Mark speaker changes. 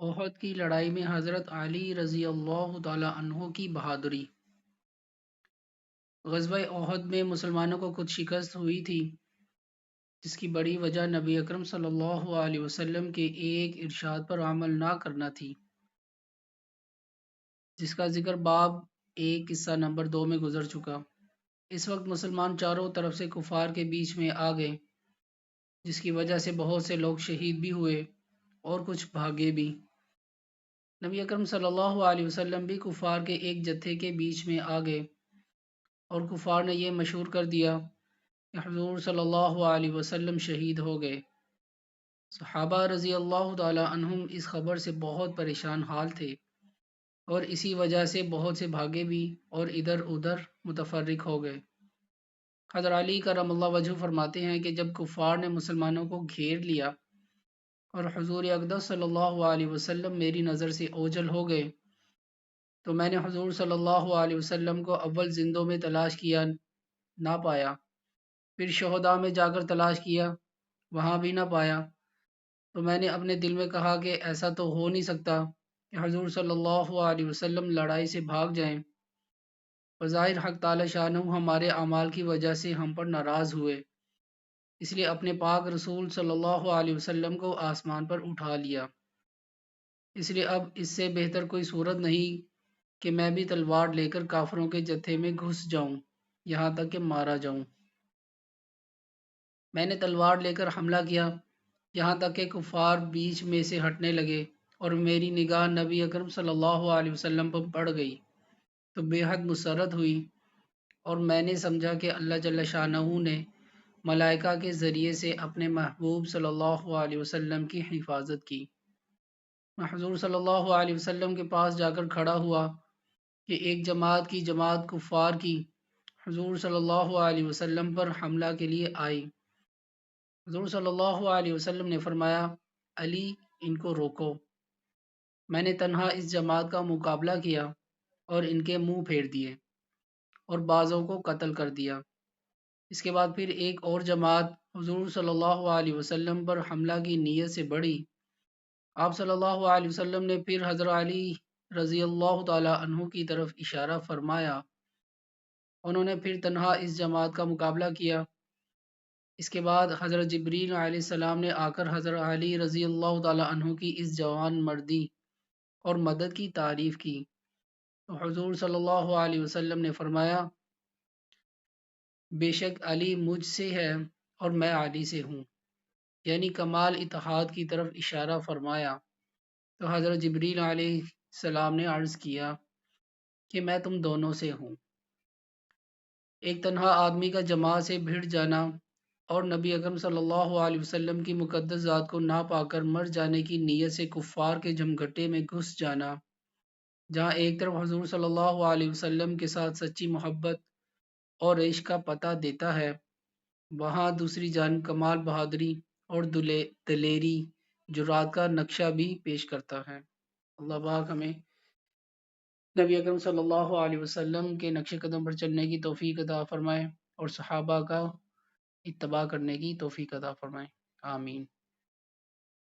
Speaker 1: احد کی لڑائی میں حضرت علی رضی اللہ تعالی عنہ کی بہادری۔ غزوہ احد میں مسلمانوں کو کچھ شکست ہوئی تھی، جس کی بڑی وجہ نبی اکرم صلی اللہ علیہ وسلم کے ایک ارشاد پر عمل نہ کرنا تھی، جس کا ذکر باب 1 قصہ نمبر 2 میں گزر چکا۔ اس وقت مسلمان چاروں طرف سے کفار کے بیچ میں آ گئے، جس کی وجہ سے بہت سے لوگ شہید بھی ہوئے اور کچھ بھاگے بھی۔ نبی اکرم صلی اللہ علیہ وسلم بھی کفار کے ایک جتھے کے بیچ میں آ گئے اور کفار نے یہ مشہور کر دیا کہ حضور صلی اللہ علیہ وسلم شہید ہو گئے۔ صحابہ رضی اللہ تعالی عنہم اس خبر سے بہت پریشان حال تھے اور اسی وجہ سے بہت سے بھاگے بھی اور ادھر ادھر متفرق ہو گئے۔ حضرت علی کرم اللہ وجہ فرماتے ہیں کہ جب کفار نے مسلمانوں کو گھیر لیا اور حضور اقدس صلی اللہ علیہ وسلم میری نظر سے اوجھل ہو گئے تو میں نے حضور صلی اللہ علیہ وسلم کو اول زندوں میں تلاش کیا، نہ پایا، پھر شہداء میں جا کر تلاش کیا، وہاں بھی نہ پایا، تو میں نے اپنے دل میں کہا کہ ایسا تو ہو نہیں سکتا کہ حضور صلی اللہ علیہ وسلم لڑائی سے بھاگ جائیں۔ بظاہر حق تعالی شانہ ہمارے اعمال کی وجہ سے ہم پر ناراض ہوئے، اس لیے اپنے پاک رسول صلی اللہ علیہ وسلم کو آسمان پر اٹھا لیا۔ اس لیے اب اس سے بہتر کوئی صورت نہیں کہ میں بھی تلوار لے کر کافروں کے جتھے میں گھس جاؤں یہاں تک کہ مارا جاؤں۔ میں نے تلوار لے کر حملہ کیا یہاں تک کہ کفار بیچ میں سے ہٹنے لگے اور میری نگاہ نبی اکرم صلی اللہ علیہ وسلم پر پڑ گئی تو بے حد مسرت ہوئی اور میں نے سمجھا کہ اللہ جل شانہ نے ملائکہ کے ذریعے سے اپنے محبوب صلی اللہ علیہ وسلم کی حفاظت کی۔ میں حضور صلی اللہ علیہ وسلم کے پاس جا کر کھڑا ہوا کہ ایک جماعت کفار کی حضور صلی اللہ علیہ وسلم پر حملہ کے لیے آئی۔ حضور صلی اللہ علیہ وسلم نے فرمایا، علی ان کو روکو۔ میں نے تنہا اس جماعت کا مقابلہ کیا اور ان کے منہ پھیر دیے اور بعضوں کو قتل کر دیا۔ اس کے بعد پھر ایک اور جماعت حضور صلی اللہ علیہ وسلم پر حملہ کی نیت سے بڑھی۔ آپ صلی اللہ علیہ وسلم نے پھر حضرت علی رضی اللہ تعالی عنہ کی طرف اشارہ فرمایا، انہوں نے پھر تنہا اس جماعت کا مقابلہ کیا۔ اس کے بعد حضرت جبریل علیہ السلام نے آ کر حضرت علی رضی اللہ تعالی عنہ کی اس جوان مردی اور مدد کی تعریف کی تو حضور صلی اللہ علیہ وسلم نے فرمایا، بے شک علی مجھ سے ہے اور میں علی سے ہوں، یعنی کمال اتحاد کی طرف اشارہ فرمایا تو حضرت جبریل علیہ السلام نے عرض کیا کہ میں تم دونوں سے ہوں۔ ایک تنہا آدمی کا جماعت سے بھڑ جانا اور نبی اکرم صلی اللہ علیہ وسلم کی مقدس ذات کو نہ پا کر مر جانے کی نیت سے کفار کے جمگھٹے میں گھس جانا، جہاں ایک طرف حضور صلی اللہ علیہ وسلم کے ساتھ سچی محبت اور عشق کا پتہ دیتا ہے، وہاں دوسری جانب کمال بہادری اور دلیری جرات کا نقشہ بھی پیش کرتا ہے۔ اللہ پاک ہمیں نبی اکرم صلی اللہ علیہ وسلم کے نقش قدم پر چلنے کی توفیق عطا فرمائے اور صحابہ کا اتباع کرنے کی توفیق عطا فرمائے، آمین۔